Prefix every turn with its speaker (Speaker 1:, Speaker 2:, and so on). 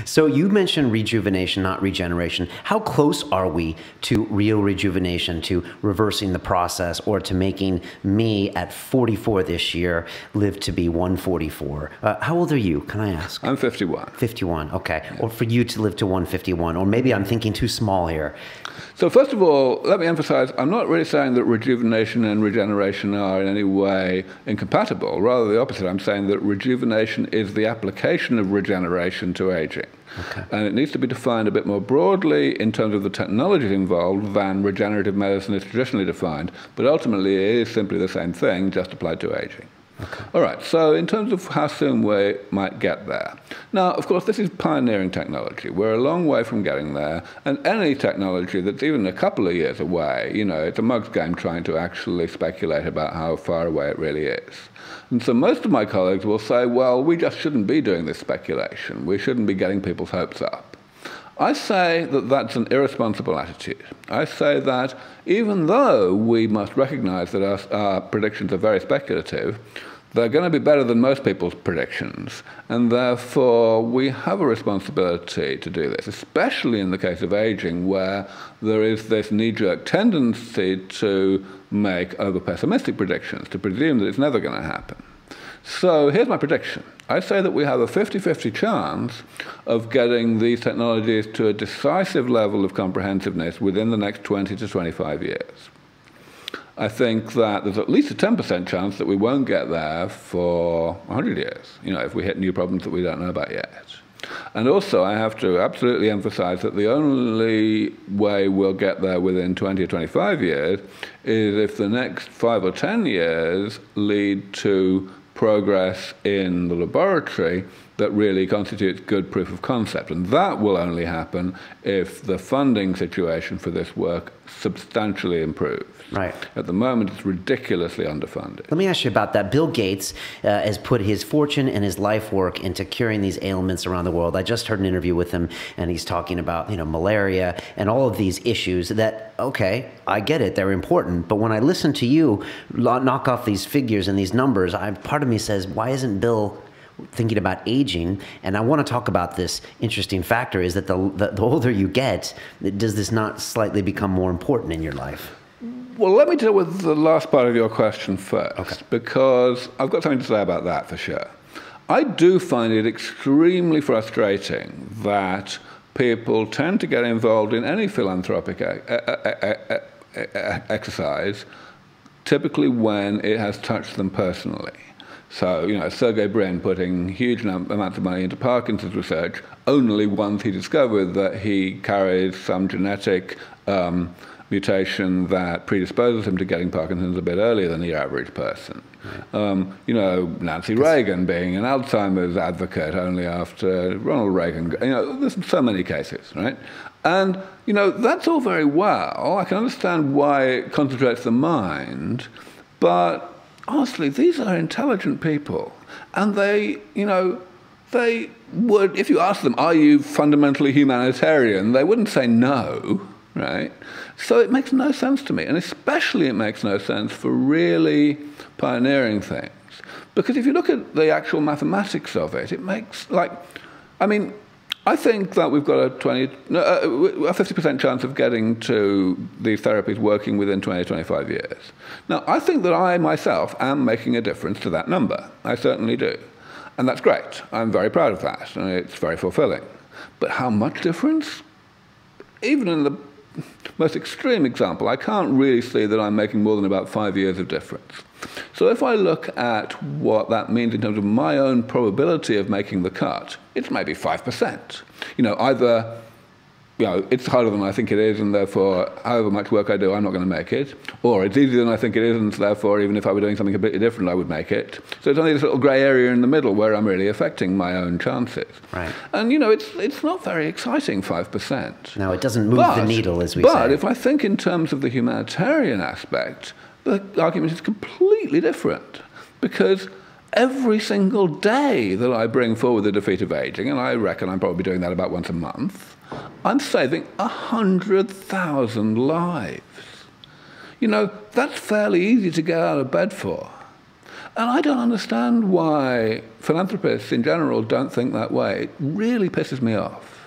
Speaker 1: So you mentioned rejuvenation, not regeneration. How close are we to real rejuvenation, to reversing the process, or to making me at 44 this year live to be 144? How old are you, can I ask?
Speaker 2: I'm 51.
Speaker 1: 51, okay.
Speaker 2: Yeah.
Speaker 1: Or for you to live to 151, or maybe I'm thinking too small here.
Speaker 2: So first of all, let me emphasize, I'm not really saying that rejuvenation and regeneration are in any way incompatible. Rather the opposite. I'm saying that rejuvenation is the application of regeneration to aging. Okay. And it needs to be defined a bit more broadly in terms of the technologies involved than regenerative medicine is traditionally defined. But ultimately, it is simply the same thing, just applied to aging. Okay. All right, so in terms of how soon we might get there. Now, of course, this is pioneering technology. We're a long way from getting there, and any technology that's even a couple of years away, you know, it's a mug's game trying to actually speculate about how far away it really is. And so most of my colleagues will say, well, we just shouldn't be doing this speculation. We shouldn't be getting people's hopes up. I say that that's an irresponsible attitude. I say that even though we must recognize that our predictions are very speculative, they're going to be better than most people's predictions, and therefore we have a responsibility to do this, especially in the case of aging, where there is this knee-jerk tendency to make over-pessimistic predictions, to presume that it's never going to happen. So here's my prediction. I say that we have a 50-50 chance of getting these technologies to a decisive level of comprehensiveness within the next 20 to 25 years. I think that there's at least a 10% chance that we won't get there for 100 years, you know, if we hit new problems that we don't know about yet. And also, I have to absolutely emphasize that the only way we'll get there within 20 or 25 years is if the next 5 or 10 years lead to progress in the laboratory that really constitutes good proof of concept. And that will only happen if the funding situation for this work substantially improves.
Speaker 1: Right.
Speaker 2: At the moment, it's ridiculously underfunded.
Speaker 1: Let me ask you about that. Bill Gates has put his fortune and his life work into curing these ailments around the world. I just heard an interview with him, and he's talking about, you know, malaria and all of these issues that, okay, I get it, they're important. But when I listen to you knock off these figures and these numbers, part of me says, why isn't Bill thinking about aging? And I want to talk about this interesting factor is that the older you get, does this not slightly become more important in your life?
Speaker 2: Well, let me deal with the last part of your question first,
Speaker 1: okay,
Speaker 2: because I've got something to say about that for sure. I do find it extremely frustrating that people tend to get involved in any philanthropic exercise, typically when it has touched them personally. So, you know, Sergey Brin putting huge amounts of money into Parkinson's research only once he discovered that he carries some genetic mutation that predisposes him to getting Parkinson's a bit earlier than the average person. Right. You know, Nancy Reagan being an Alzheimer's advocate only after Ronald Reagan. You know, there's so many cases, right? And, you know, that's all very well. I can understand why it concentrates the mind, but honestly, these are intelligent people, and they, you know, they would, if you ask them, are you fundamentally humanitarian, they wouldn't say no, right? So it makes no sense to me, and especially it makes no sense for really pioneering things. Because if you look at the actual mathematics of it, it makes, like, I mean, I think that we've got a 50% chance of getting to these therapies working within 20 to 25 years. Now, I think that I myself am making a difference to that number. I certainly do. And that's great. I'm very proud of that, and it's very fulfilling. But how much difference? Even in the most extreme example, I can't really see that I'm making more than about 5 years of difference. So if I look at what that means in terms of my own probability of making the cut, it's maybe 5%. You know, either, you know, it's harder than I think it is, and therefore, however much work I do, I'm not going to make it. Or it's easier than I think it is, and therefore, even if I were doing something completely different, I would make it. So it's only this little grey area in the middle where I'm really affecting my own chances.
Speaker 1: Right.
Speaker 2: And, you know, it's not very exciting, 5%.
Speaker 1: No, it doesn't move the needle, as we say.
Speaker 2: But if I think in terms of the humanitarian aspect, the argument is completely different, because every single day that I bring forward the defeat of aging, and I reckon I'm probably doing that about once a month, I'm saving 100,000 lives. You know, that's fairly easy to get out of bed for. And I don't understand why philanthropists in general don't think that way. It really pisses me off.